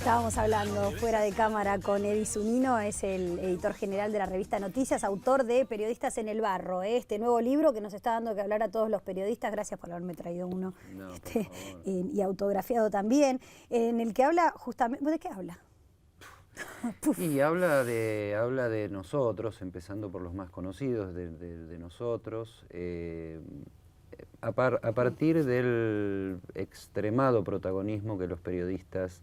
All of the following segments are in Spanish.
Estábamos hablando fuera de cámara con Edi Zunino, es el editor general de la revista Noticias, autor de Periodistas en el Barro, este nuevo libro que nos está dando que hablar a todos los periodistas. Gracias por haberme traído uno, no, y autografiado también, en el que habla justamente... ¿De qué habla? Y habla de nosotros, empezando por los más conocidos de nosotros, a partir del extremado protagonismo que los periodistas,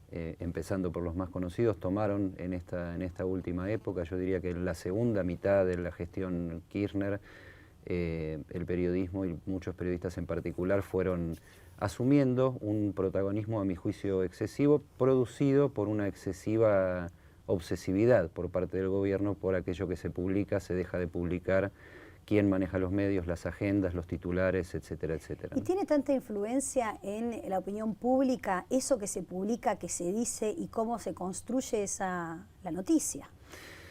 empezando por los más conocidos, tomaron en esta última época. Yo diría que en la segunda mitad de la gestión Kirchner, el periodismo y muchos periodistas en particular fueron asumiendo un protagonismo, a mi juicio, excesivo, producido por una excesiva obsesividad por parte del gobierno por aquello que se publica, se deja de publicar, quién maneja los medios, las agendas, los titulares, etcétera, etcétera. ¿Y tiene tanta influencia en la opinión pública eso que se publica, que se dice y cómo se construye la noticia,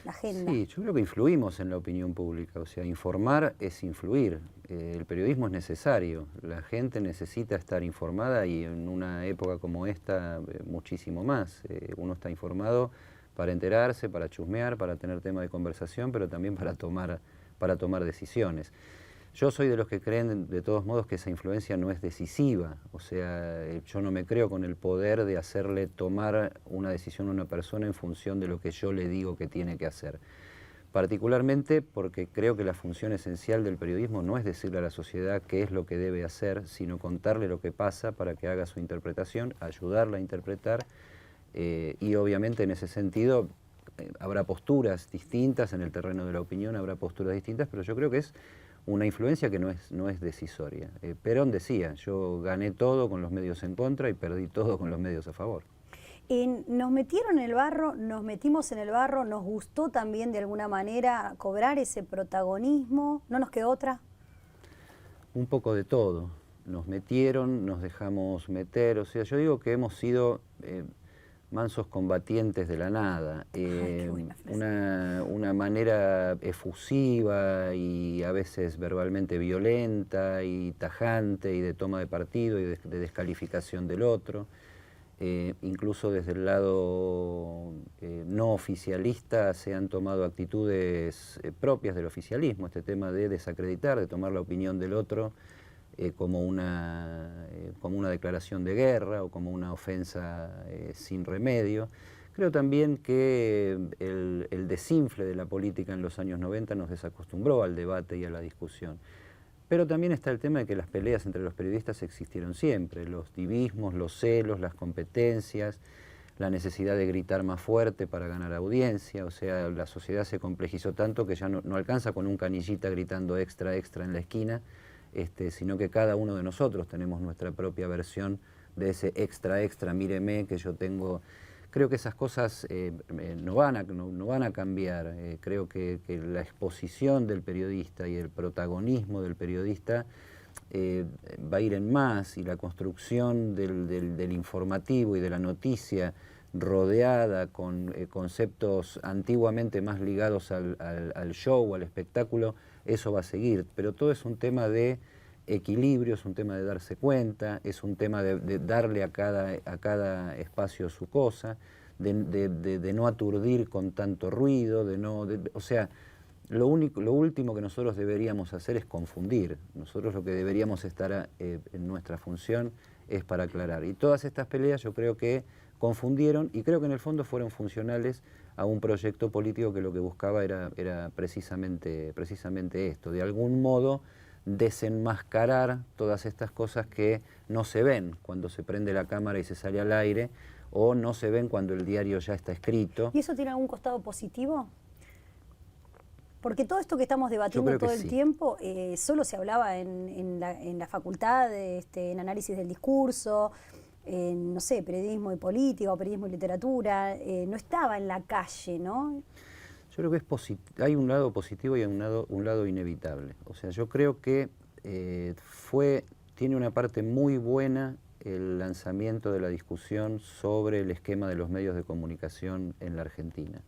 la agenda? Sí, yo creo que influimos en la opinión pública, o sea, informar es influir. El periodismo es necesario, la gente necesita estar informada y en una época como esta muchísimo más. Uno está informado para enterarse, para chusmear, para tener tema de conversación, pero también para tomar decisiones. Yo soy de los que creen, de todos modos, que esa influencia no es decisiva. O sea, yo no me creo con el poder de hacerle tomar una decisión a una persona en función de lo que yo le digo que tiene que hacer. Particularmente porque creo que la función esencial del periodismo no es decirle a la sociedad qué es lo que debe hacer, sino contarle lo que pasa para que haga su interpretación, ayudarla a interpretar, y obviamente en ese sentido habrá posturas distintas en el terreno de la opinión, habrá posturas distintas, pero yo creo que es una influencia que no es decisoria. Perón decía, yo gané todo con los medios en contra y perdí todo con los medios a favor. Nos metieron en el barro, nos metimos en el barro, nos gustó también de alguna manera cobrar ese protagonismo, ¿no nos quedó otra? Un poco de todo. Nos metieron, nos dejamos meter, o sea, yo digo que hemos sido mansos combatientes de la nada, una manera efusiva y a veces verbalmente violenta y tajante y de toma de partido y de descalificación del otro. Incluso desde el lado no oficialista se han tomado actitudes propias del oficialismo, este tema de desacreditar, de tomar la opinión del otro como una declaración de guerra o como una ofensa sin remedio. Creo también que el desinfle de la política en los años 90 nos desacostumbró al debate y a la discusión. Pero también está el tema de que las peleas entre los periodistas existieron siempre, los divismos, los celos, las competencias, la necesidad de gritar más fuerte para ganar audiencia. O sea, la sociedad se complejizó tanto que ya no alcanza con un canillita gritando extra, extra en la esquina, sino que cada uno de nosotros tenemos nuestra propia versión de ese extra, extra, míreme que yo tengo. Creo que esas cosas no van a cambiar. Creo que la exposición del periodista y el protagonismo del periodista va a ir en más, y la construcción del informativo y de la noticia rodeada con conceptos antiguamente más ligados al show, al espectáculo, eso va a seguir. Pero todo es un tema de equilibrio, es un tema de darse cuenta, es un tema de darle a cada espacio su cosa, de no aturdir con tanto ruido, o sea, lo último que nosotros deberíamos hacer es confundir. Nosotros lo que deberíamos estar en nuestra función es para aclarar. Y todas estas peleas yo creo que confundieron, y creo que en el fondo fueron funcionales a un proyecto político que lo que buscaba era precisamente esto, de algún modo desenmascarar todas estas cosas que no se ven cuando se prende la cámara y se sale al aire, o no se ven cuando el diario ya está escrito. ¿Y eso tiene algún costado positivo? Porque todo esto que estamos debatiendo todo el tiempo, solo se hablaba en la facultad, en análisis del discurso, en, no sé, periodismo y política o periodismo y literatura, no estaba en la calle, ¿no? Yo creo que hay un lado positivo y hay un lado inevitable. O sea, yo creo que tiene una parte muy buena el lanzamiento de la discusión sobre el esquema de los medios de comunicación en la Argentina.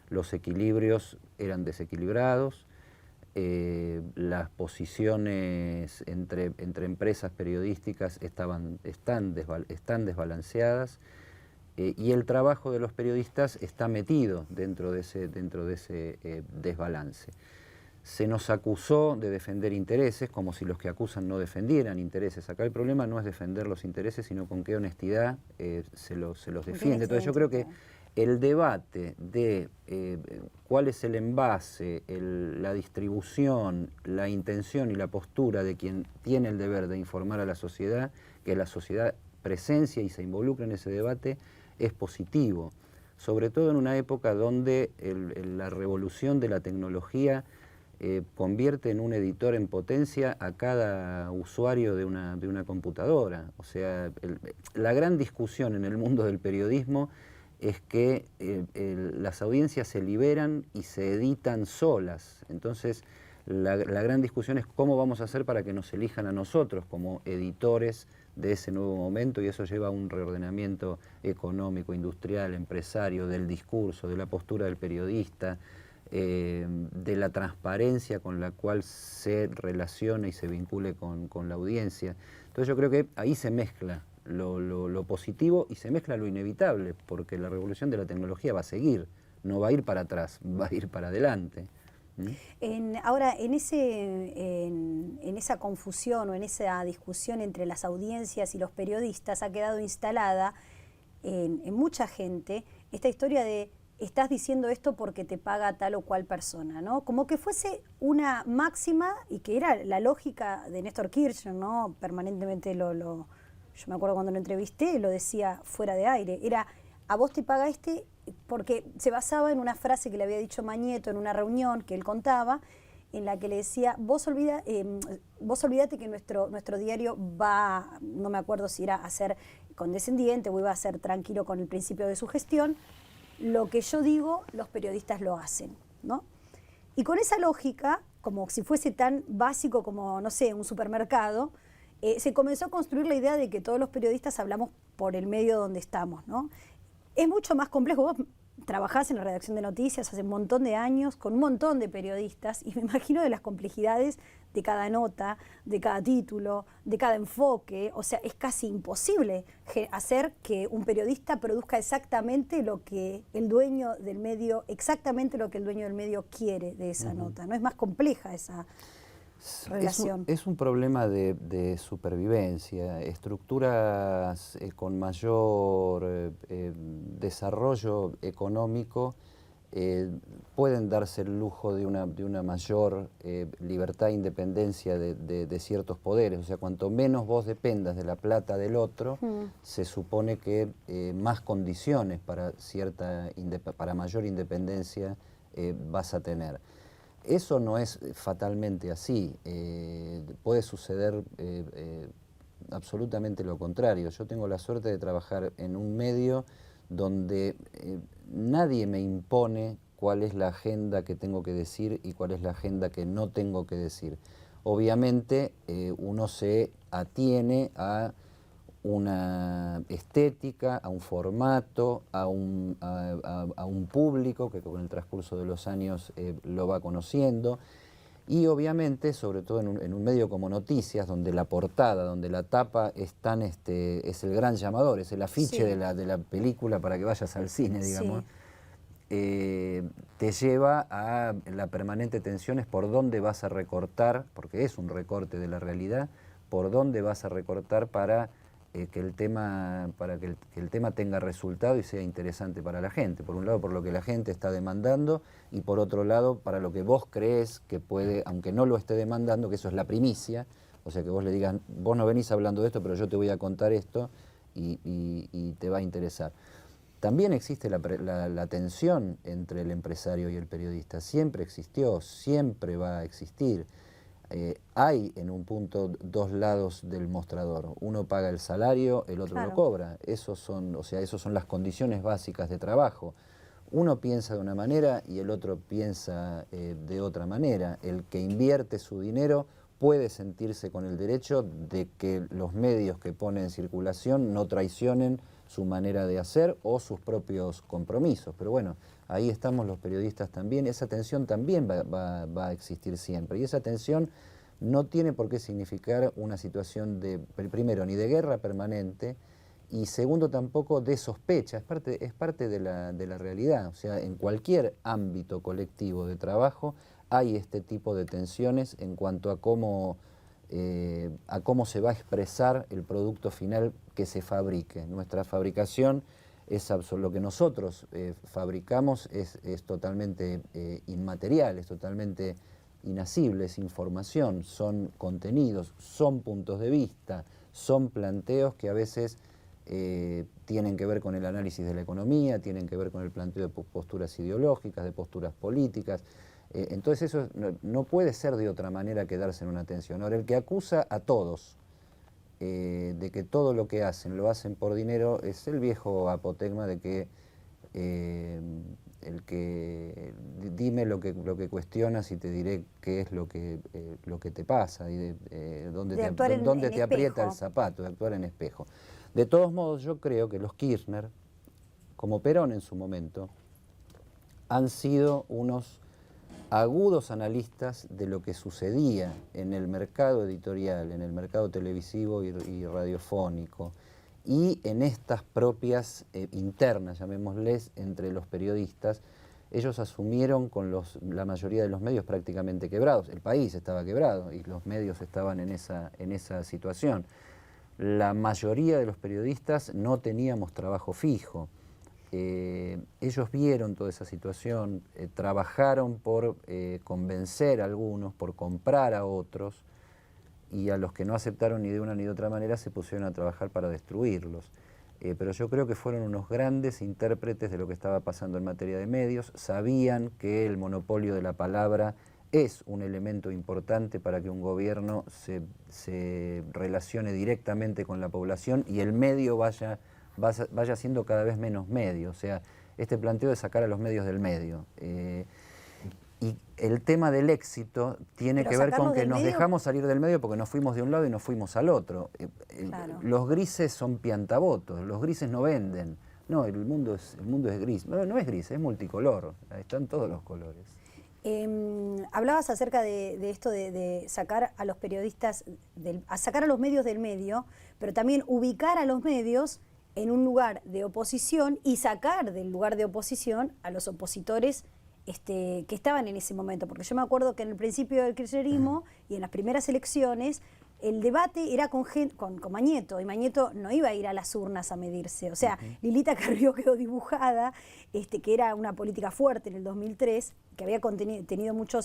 Los equilibrios eran desequilibrados, las posiciones entre empresas periodísticas están desbalanceadas, y el trabajo de los periodistas está metido dentro de ese desbalance. Se nos acusó de defender intereses, como si los que acusan no defendieran intereses. Acá el problema no es defender los intereses, sino con qué honestidad se los defiende. Entonces yo creo que el debate de cuál es el envase, la distribución, la intención y la postura de quien tiene el deber de informar a la sociedad, que la sociedad presencia y se involucra en ese debate, es positivo. Sobre todo en una época donde la revolución de la tecnología convierte en un editor en potencia a cada usuario de una computadora. O sea, la gran discusión en el mundo del periodismo es que las audiencias se liberan y se editan solas. Entonces, la gran discusión es cómo vamos a hacer para que nos elijan a nosotros como editores de ese nuevo momento, y eso lleva a un reordenamiento económico, industrial, empresario, del discurso, de la postura del periodista, de la transparencia con la cual se relaciona y se vincule con la audiencia. Entonces yo creo que ahí se mezcla lo positivo y se mezcla lo inevitable, porque la revolución de la tecnología va a seguir, no va a ir para atrás, va a ir para adelante. Ahora, en esa confusión o en esa discusión entre las audiencias y los periodistas ha quedado instalada en mucha gente esta historia de estás diciendo esto porque te paga tal o cual persona, ¿no? Como que fuese una máxima y que era la lógica de Néstor Kirchner, ¿no? Permanentemente yo me acuerdo cuando lo entrevisté, lo decía fuera de aire, era a vos te paga porque se basaba en una frase que le había dicho Mañeto en una reunión que él contaba, en la que le decía, vos olvídate que nuestro diario va, no me acuerdo si era a ser condescendiente o iba a ser tranquilo con el principio de su gestión, lo que yo digo, los periodistas lo hacen, ¿no? Y con esa lógica, como si fuese tan básico como, no sé, un supermercado, se comenzó a construir la idea de que todos los periodistas hablamos por el medio donde estamos, ¿no? Es mucho más complejo. Vos trabajás en la redacción de noticias hace un montón de años con un montón de periodistas y me imagino de las complejidades de cada nota, de cada título, de cada enfoque. O sea, es casi imposible hacer que un periodista produzca exactamente lo que el dueño del medio, quiere de esa nota, ¿no? Es más compleja esa relación. Es un problema de supervivencia. Estructuras con mayor desarrollo económico pueden darse el lujo de una mayor libertad e independencia de ciertos poderes. O sea, cuanto menos vos dependas de la plata del otro, se supone que más condiciones para mayor independencia vas a tener. Eso no es fatalmente así, puede suceder absolutamente lo contrario. Yo tengo la suerte de trabajar en un medio donde nadie me impone cuál es la agenda que tengo que decir y cuál es la agenda que no tengo que decir. Obviamente uno se atiene a una estética, a un formato, a un público que con el transcurso de los años lo va conociendo, y obviamente, sobre todo en un medio como Noticias, donde la portada, donde la tapa es el gran llamador, es el afiche de la película para que vayas al cine, digamos, te lleva a la permanente tensión, es por dónde vas a recortar, porque es un recorte de la realidad, por dónde vas a recortar para que el tema tenga resultado y sea interesante para la gente. Por un lado, por lo que la gente está demandando, y por otro lado, para lo que vos crees que puede, aunque no lo esté demandando, que eso es la primicia, o sea, que vos le digas, vos no venís hablando de esto, pero yo te voy a contar esto y te va a interesar. También existe la tensión entre el empresario y el periodista. Siempre existió, siempre va a existir. Hay en un punto dos lados del mostrador. Uno paga el salario, el otro lo cobra. Esos son las condiciones básicas de trabajo. Uno piensa de una manera y el otro piensa de otra manera. El que invierte su dinero puede sentirse con el derecho de que los medios que pone en circulación no traicionen su manera de hacer o sus propios compromisos. Pero bueno, ahí estamos los periodistas también. Esa tensión también va a existir siempre. Y esa tensión no tiene por qué significar una situación primero, ni de guerra permanente, y segundo, tampoco de sospecha, es parte de la realidad. O sea, en cualquier ámbito colectivo de trabajo hay este tipo de tensiones en cuanto a cómo se va a expresar el producto final que se fabrique. Nuestra fabricación es lo que nosotros fabricamos es totalmente inmaterial, es totalmente inasible, es información, son contenidos, son puntos de vista, son planteos que a veces tienen que ver con el análisis de la economía, tienen que ver con el planteo de posturas ideológicas, de posturas políticas. Entonces eso no puede ser de otra manera que darse en una tensión. Ahora, el que acusa a todos de que todo lo que hacen lo hacen por dinero es el viejo apotegma de que dime lo que cuestionas y te diré qué es lo que te pasa y dónde te aprieta el zapato, de actuar en espejo. De todos modos, yo creo que los Kirchner, como Perón en su momento, han sido unos agudos analistas de lo que sucedía en el mercado editorial, en el mercado televisivo y radiofónico, y en estas propias internas, llamémosles, entre los periodistas. Ellos asumieron con la mayoría de los medios prácticamente quebrados. El país estaba quebrado y los medios estaban en esa situación. La mayoría de los periodistas no teníamos trabajo fijo. Ellos vieron toda esa situación, trabajaron por convencer a algunos, por comprar a otros, y a los que no aceptaron ni de una ni de otra manera se pusieron a trabajar para destruirlos. Pero yo creo que fueron unos grandes intérpretes de lo que estaba pasando en materia de medios, sabían que el monopolio de la palabra es un elemento importante para que un gobierno se relacione directamente con la población y el medio vaya siendo cada vez menos medio. O sea, este planteo de sacar a los medios del medio. Y el tema del éxito tiene que ver con que nos dejamos salir del medio porque nos fuimos de un lado y nos fuimos al otro. Claro. Los grises son piantabotos, los grises no venden. No, el mundo es gris. No es gris, es multicolor, están todos los colores. Hablabas acerca de esto de sacar a los periodistas, a sacar a los medios del medio, pero también ubicar a los medios en un lugar de oposición y sacar del lugar de oposición a los opositores que estaban en ese momento, porque yo me acuerdo que en el principio del kirchnerismo y en las primeras elecciones el debate era con Mañeto, y Mañeto no iba a ir a las urnas a medirse. O sea, Lilita Carrió quedó dibujada, que era una política fuerte en el 2003, que había tenido mucha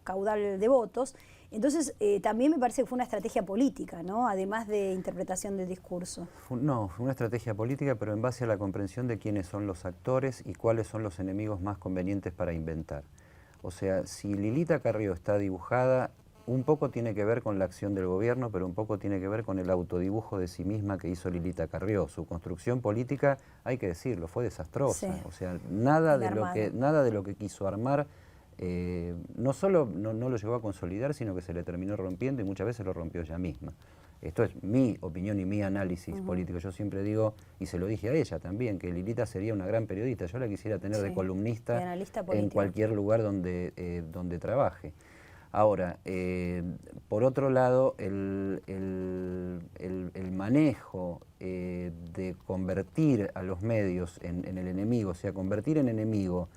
caudal de votos. Entonces, también me parece que fue una estrategia política, ¿no? Además de interpretación del discurso. No, fue una estrategia política, pero en base a la comprensión de quiénes son los actores y cuáles son los enemigos más convenientes para inventar. O sea, si Lilita Carrió está dibujada, un poco tiene que ver con la acción del gobierno, pero un poco tiene que ver con el autodibujo de sí misma que hizo Lilita Carrió. Su construcción política, hay que decirlo, fue desastrosa. Sí. O sea, nada de lo que quiso armar, no solo no lo llegó a consolidar, sino que se le terminó rompiendo y muchas veces lo rompió ella misma. Esto es mi opinión y mi análisis político. Yo siempre digo, y se lo dije a ella también, que Lilita sería una gran periodista. Yo la quisiera tener de columnista en cualquier lugar donde trabaje. Ahora, por otro lado, el manejo de convertir a los medios en el enemigo, o sea, convertir en enemigo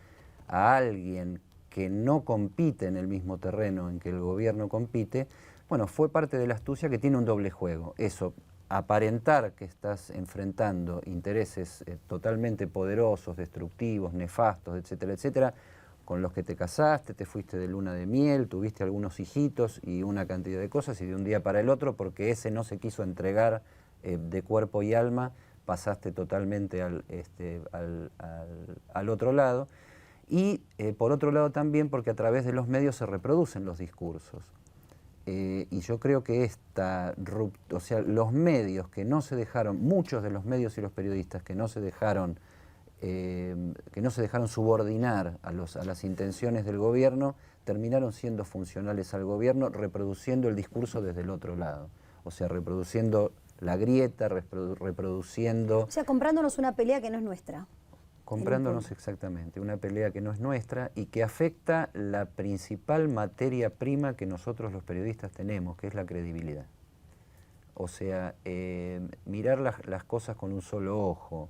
a alguien que no compite en el mismo terreno en que el gobierno compite, bueno, fue parte de la astucia que tiene un doble juego. Eso, aparentar que estás enfrentando intereses totalmente poderosos, destructivos, nefastos, etcétera, etcétera, con los que te casaste, te fuiste de luna de miel, tuviste algunos hijitos y una cantidad de cosas, y de un día para el otro, porque ese no se quiso entregar de cuerpo y alma, pasaste totalmente al otro lado. Y por otro lado también porque a través de los medios se reproducen los discursos. Y yo creo que o sea, los medios que no se dejaron, muchos de los medios y los periodistas que no se dejaron subordinar a las intenciones del gobierno, terminaron siendo funcionales al gobierno, reproduciendo el discurso desde el otro lado. O sea, reproduciendo la grieta, reproduciendo... O sea, comprándonos una pelea que no es nuestra. Comprándonos exactamente, una pelea que no es nuestra y que afecta la principal materia prima que nosotros los periodistas tenemos, que es la credibilidad. o sea, mirar las cosas con un solo ojo,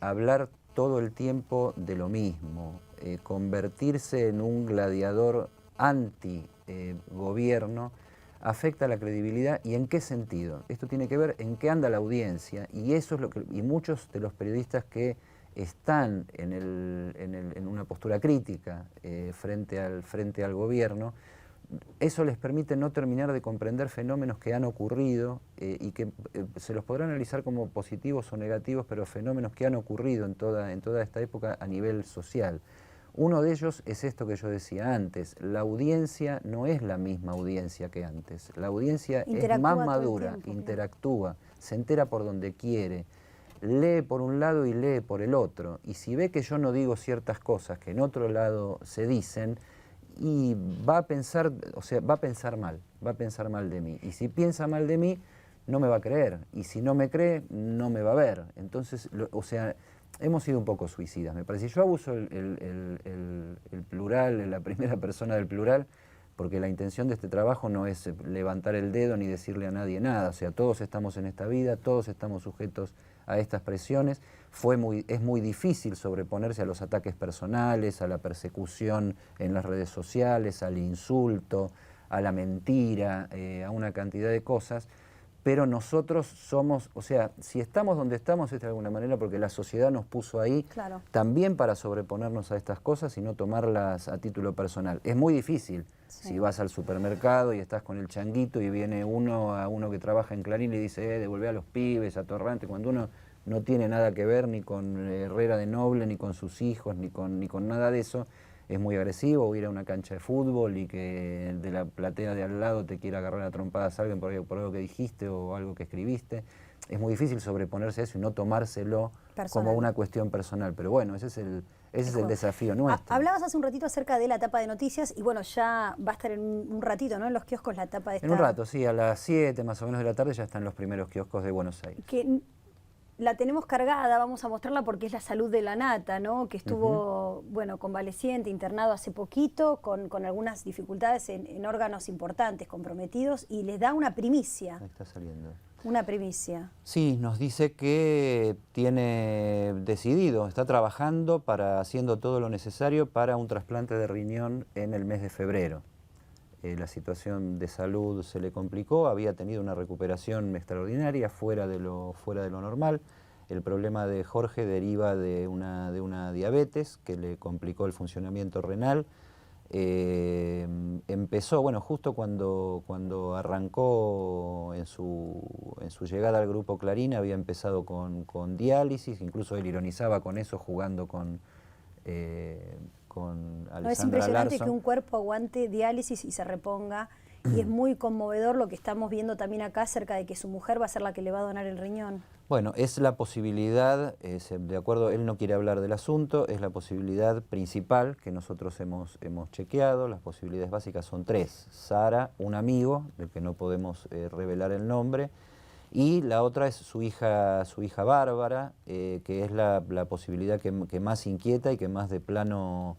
hablar todo el tiempo de lo mismo, convertirse en un gladiador anti-gobierno, afecta la credibilidad. ¿Y en qué sentido? Esto tiene que ver en qué anda la audiencia, y eso es lo que, y muchos de los periodistas que están en una postura crítica frente al gobierno, eso les permite no terminar de comprender fenómenos que han ocurrido y que se los podrá analizar como positivos o negativos, pero fenómenos que han ocurrido en toda esta época a nivel social. Uno de ellos es esto que yo decía antes: la audiencia no es la misma audiencia que antes. La audiencia es más madura, interactúa, se entera por donde quiere, lee por un lado y lee por el otro. Y si ve que yo no digo ciertas cosas que en otro lado se dicen, y va a pensar, o sea, va a pensar mal de mí. Y si piensa mal de mí, no me va a creer. Y si no me cree, no me va a ver. Entonces, o sea, hemos sido un poco suicidas, me parece. Yo abuso el plural, la primera persona del plural, porque la intención de este trabajo no es levantar el dedo ni decirle a nadie nada. O sea, todos estamos en esta vida, todos estamos sujetos a estas presiones. Es muy difícil sobreponerse a los ataques personales, a la persecución en las redes sociales, al insulto, a la mentira, a una cantidad de cosas. Pero nosotros somos, o sea, si estamos donde estamos es de alguna manera porque la sociedad nos puso ahí, claro, también para sobreponernos a estas cosas y no tomarlas a título personal. Es muy difícil, sí, si vas al supermercado y estás con el changuito y viene uno que trabaja en Clarín y dice, devolvé a los pibes, a Torrante, cuando uno no tiene nada que ver ni con Herrera de Noble, ni con sus hijos, ni con nada de eso. Es muy agresivo, o ir a una cancha de fútbol y que de la platea de al lado te quiera agarrar a trompadas a alguien por algo que dijiste o algo que escribiste. Es muy difícil sobreponerse a eso y no tomárselo personal, como una cuestión personal. Pero bueno, ese es el desafío nuestro. Hablabas hace un ratito acerca de la tapa de noticias y bueno, ya va a estar en un ratito, ¿no?, en los kioscos la tapa de esta... En un rato, sí, a las 7 más o menos de la tarde ya están los primeros kioscos de Buenos Aires. Que la tenemos cargada, vamos a mostrarla porque es la salud de la nata, ¿no?, que estuvo, bueno, convaleciente, internado hace poquito, con algunas dificultades en órganos importantes, comprometidos, y les da una primicia. Ahí está saliendo. Una primicia. Sí, nos dice que tiene decidido, está trabajando haciendo todo lo necesario para un trasplante de riñón en el mes de febrero. La situación de salud se le complicó, había tenido una recuperación extraordinaria, fuera de lo normal. El problema de Jorge deriva de una diabetes que le complicó el funcionamiento renal. Empezó, bueno, justo cuando arrancó en su llegada al Grupo Clarín, había empezado con diálisis, incluso él ironizaba con eso, jugando con Alessandra No, es impresionante Larson, que un cuerpo aguante diálisis y se reponga, y es muy conmovedor lo que estamos viendo también acá acerca de que su mujer va a ser la que le va a donar el riñón. Bueno, es la posibilidad, de acuerdo, él no quiere hablar del asunto, es la posibilidad principal que nosotros hemos chequeado. Las posibilidades básicas son 3. Sara, un amigo, del que no podemos revelar el nombre, y la otra es su hija Bárbara, que es la posibilidad que más inquieta y que más de plano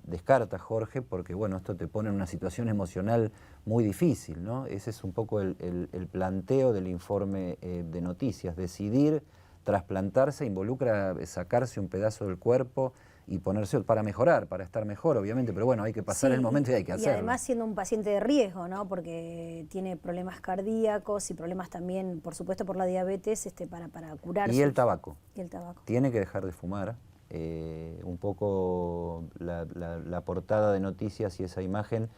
descarta Jorge, porque bueno, esto te pone en una situación emocional muy difícil, ¿no? Ese es un poco el planteo del informe de noticias. Decidir trasplantarse involucra sacarse un pedazo del cuerpo y ponerse para mejorar, para estar mejor, obviamente, pero bueno, hay que pasar el momento y hay que hacerlo. Y además siendo un paciente de riesgo, ¿no?, porque tiene problemas cardíacos y problemas también, por supuesto, por la diabetes, para curarse. Y el tabaco. Y el tabaco. Tiene que dejar de fumar. Un poco la portada de noticias y esa imagen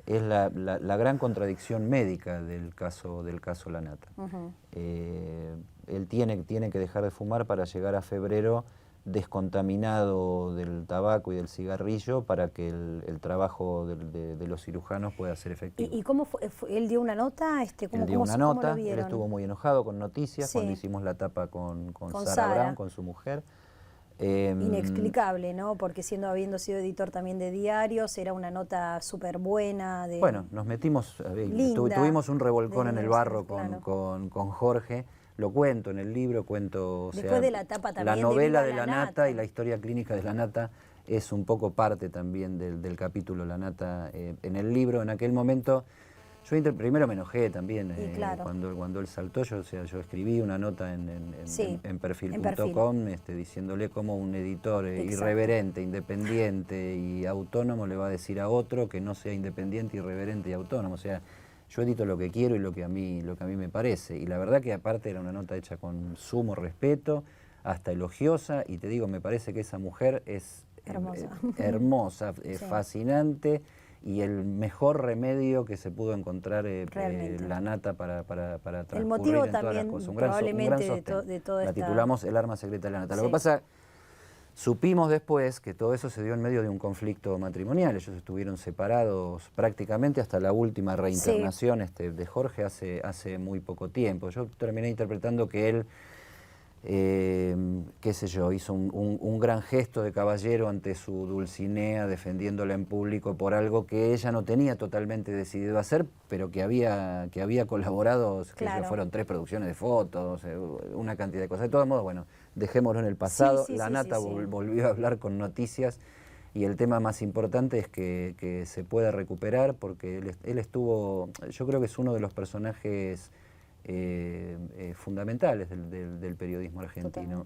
es la gran contradicción médica del caso Lanata. Él tiene que dejar de fumar para llegar a febrero descontaminado del tabaco y del cigarrillo, para que el trabajo de los cirujanos pueda ser efectivo. ¿Y cómo fue? ¿Él dio una nota? Él dio una nota, él estuvo muy enojado con Noticias, sí, cuando hicimos la tapa con Sara Brown, con su mujer. Inexplicable, ¿no? Porque habiendo sido editor también de diarios, era una nota súper buena. Bueno, nos metimos, tuvimos un revolcón en el barro con Jorge. Lo cuento en el libro, o después de la tapa también, la novela de la nata y la historia clínica de la nata es un poco parte también del capítulo La Nata en el libro. En aquel momento Yo primero me enojé también claro. cuando él saltó, yo escribí una nota en perfil.com diciéndole cómo un editor irreverente, independiente y autónomo le va a decir a otro que no sea independiente, irreverente y autónomo. O sea, yo edito lo que quiero y lo que a mí me parece. Y la verdad que aparte era una nota hecha con sumo respeto, hasta elogiosa, y te digo, me parece que esa mujer es hermosa, fascinante, y el mejor remedio que se pudo encontrar la nata para transcurrir el motivo en todas las cosas. Un probablemente gran sostén. de toda la titulamos El arma secreta de la nata. Sí. Lo que pasa, supimos después que todo eso se dio en medio de un conflicto matrimonial. Ellos estuvieron separados prácticamente hasta la última reinternación de Jorge hace muy poco tiempo. Yo terminé interpretando que él, qué sé yo, hizo un gran gesto de caballero ante su Dulcinea, defendiéndola en público por algo que ella no tenía totalmente decidido hacer, pero que había colaborado, claro. que fueron 3 producciones de fotos, una cantidad de cosas. De todos modos, bueno, dejémoslo en el pasado. La nata volvió a hablar con Noticias, y el tema más importante es que se pueda recuperar, porque él estuvo, yo creo que es uno de los personajes fundamentales del periodismo argentino.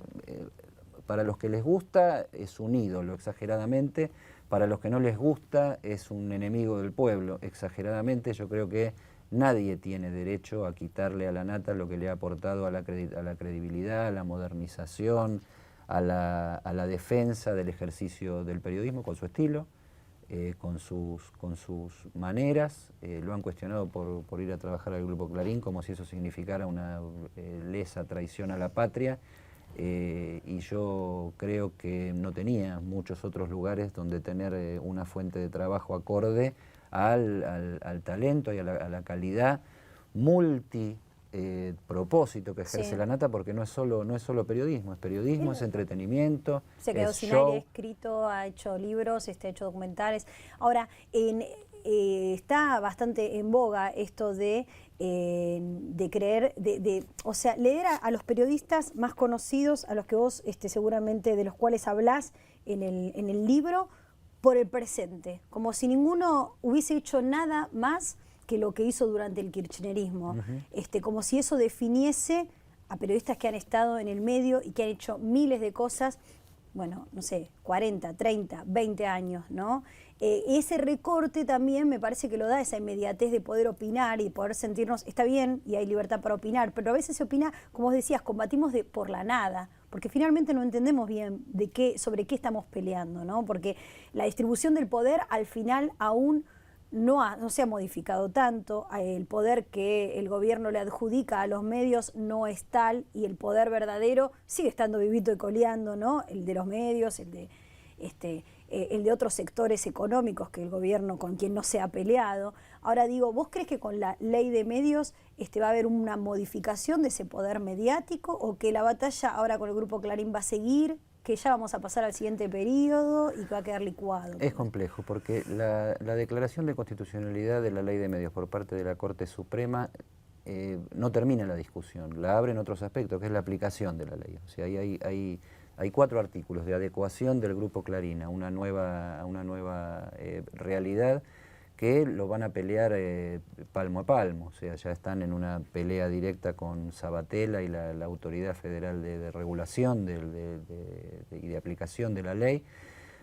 Para los que les gusta es un ídolo, exageradamente. Para los que no les gusta es un enemigo del pueblo, exageradamente. Yo creo que nadie tiene derecho a quitarle a la nata lo que le ha aportado a la credibilidad, a la modernización, a la defensa del ejercicio del periodismo con su estilo. Con sus maneras. Lo han cuestionado por ir a trabajar al Grupo Clarín, como si eso significara una lesa traición a la patria, y yo creo que no tenía muchos otros lugares donde tener una fuente de trabajo acorde al talento y a la calidad propósito que ejerce la nata, porque no es solo periodismo, es entretenimiento. Se quedó sin aire escrito, ha hecho libros, ha hecho documentales. Ahora, está bastante en boga esto de creer, o sea, leer a los periodistas más conocidos, a los que vos seguramente de los cuales hablás en el libro, por el presente, como si ninguno hubiese hecho nada más que lo que hizo durante el kirchnerismo, como si eso definiese a periodistas que han estado en el medio y que han hecho miles de cosas, bueno, no sé, 40, 30, 20 años, ¿no? Ese recorte también me parece que lo da esa inmediatez de poder opinar y poder sentirnos, está bien y hay libertad para opinar, pero a veces se opina, como vos decías, combatimos por la nada, porque finalmente no entendemos bien sobre qué estamos peleando, ¿no? Porque la distribución del poder al final aún no se ha modificado tanto, el poder que el gobierno le adjudica a los medios no es tal, y el poder verdadero sigue estando vivito y coleando, ¿no? El de los medios, el de otros sectores económicos que el gobierno con quien no se ha peleado. Ahora digo, ¿vos crees que con la ley de medios va a haber una modificación de ese poder mediático, o que la batalla ahora con el Grupo Clarín va a seguir, que ya vamos a pasar al siguiente periodo y que va a quedar licuado? Es complejo, porque la declaración de constitucionalidad de la ley de medios por parte de la Corte Suprema no termina la discusión, la abre en otros aspectos, que es la aplicación de la ley. O sea, hay 4 artículos de adecuación del Grupo Clarín a una nueva realidad, que lo van a pelear palmo a palmo. O sea, ya están en una pelea directa con Sabatella y la Autoridad Federal de Regulación y de Aplicación de la ley.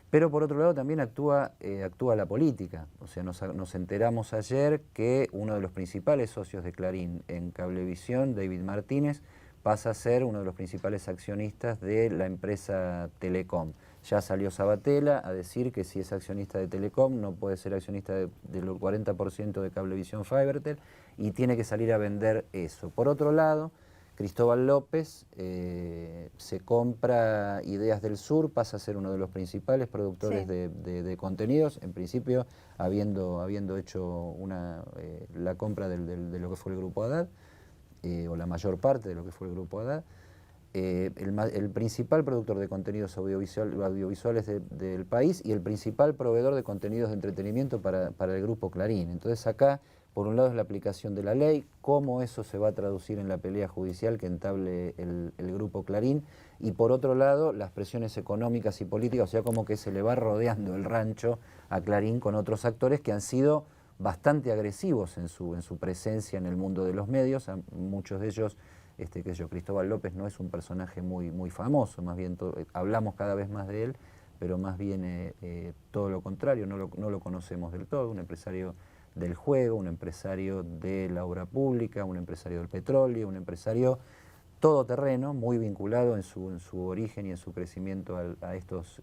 Pero por otro lado también actúa la política. O sea, nos enteramos ayer que uno de los principales socios de Clarín en Cablevisión, David Martínez, pasa a ser uno de los principales accionistas de la empresa Telecom. Ya salió Sabatella a decir que si es accionista de Telecom no puede ser accionista del 40% de Cablevisión Fibertel, y tiene que salir a vender eso. Por otro lado, Cristóbal López se compra Ideas del Sur, pasa a ser uno de los principales productores de contenidos, en principio habiendo hecho la compra de lo que fue el Grupo Haddad, o la mayor parte de lo que fue el Grupo Haddad. El principal productor de contenidos audiovisuales del país, y el principal proveedor de contenidos de entretenimiento para el Grupo Clarín. Entonces acá, por un lado, es la aplicación de la ley, cómo eso se va a traducir en la pelea judicial que entable el Grupo Clarín, y por otro lado, las presiones económicas y políticas, o sea, como que se le va rodeando el rancho a Clarín con otros actores que han sido bastante agresivos en su presencia en el mundo de los medios. Muchos de ellos, Cristóbal López no es un personaje muy famoso, más bien hablamos cada vez más de él, pero más bien todo lo contrario, no lo conocemos del todo, un empresario del juego, un empresario de la obra pública, un empresario del petróleo, un empresario todoterreno, muy vinculado en su origen y en su crecimiento a estos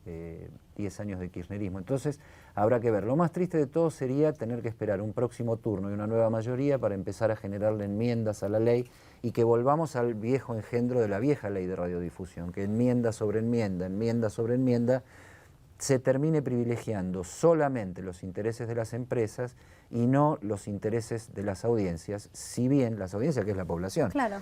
10 años de kirchnerismo. Entonces habrá que ver. Lo más triste de todo sería tener que esperar un próximo turno y una nueva mayoría para empezar a generarle enmiendas a la ley y que volvamos al viejo engendro de la vieja ley de radiodifusión, que enmienda sobre enmienda, se termine privilegiando solamente los intereses de las empresas y no los intereses de las audiencias, si bien las audiencias, que es la población. Claro.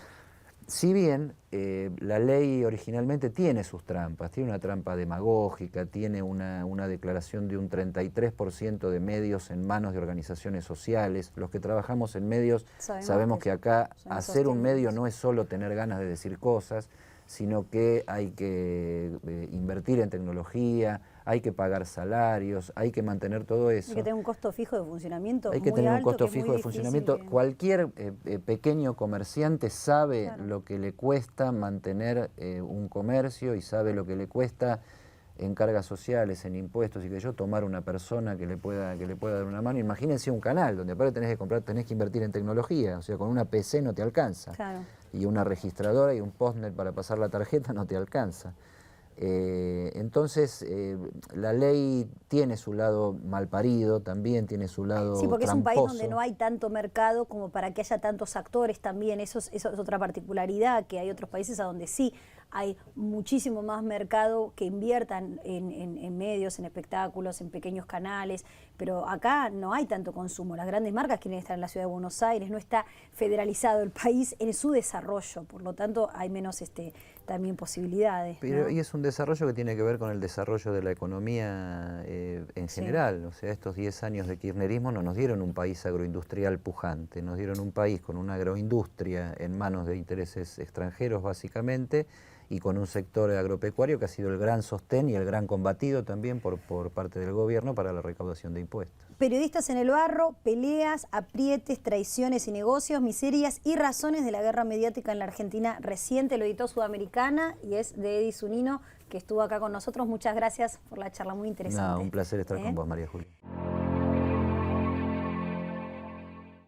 Si bien la ley originalmente tiene sus trampas, tiene una trampa demagógica, tiene una declaración de un 33% de medios en manos de organizaciones sociales. Los que trabajamos en medios sabemos que acá hacer un medio no es solo tener ganas de decir cosas, sino que hay que invertir en tecnología, hay que pagar salarios, hay que mantener todo eso. Hay que tener un costo fijo de funcionamiento. Hay que tener un costo fijo de funcionamiento. Cualquier pequeño comerciante sabe lo que le cuesta mantener un comercio y sabe lo que le cuesta en cargas sociales, en impuestos y que yo tomar una persona que le pueda dar una mano. Imagínense un canal donde aparte tenés que invertir en tecnología, o sea, con una PC no te alcanza. Claro. Y una registradora y un postnet para pasar la tarjeta no te alcanza. Entonces, la ley tiene su lado malparido, también tiene su lado sí, porque tramposo. Es un país donde no hay tanto mercado como para que haya tantos actores también. Eso es otra particularidad, que hay otros países a donde sí hay muchísimo más mercado que inviertan en medios, en espectáculos, en pequeños canales, pero acá no hay tanto consumo. Las grandes marcas quieren estar en la ciudad de Buenos Aires, no está federalizado el país en su desarrollo, por lo tanto hay menos también posibilidades. Pero, ¿no? Y es un desarrollo que tiene que ver con el desarrollo de la economía en general. O sea, estos 10 años de kirchnerismo no nos dieron un país agroindustrial pujante, nos dieron un país con una agroindustria en manos de intereses extranjeros básicamente, y con un sector agropecuario que ha sido el gran sostén y el gran combatido también por parte del gobierno para la recaudación de impuestos. Periodistas en el barro, peleas, aprietes, traiciones y negocios, miserias y razones de la guerra mediática en la Argentina reciente. Lo editó Sudamericana y es de Eddy Zunino, que estuvo acá con nosotros. Muchas gracias por la charla, muy interesante. Un placer estar con vos, María Julia.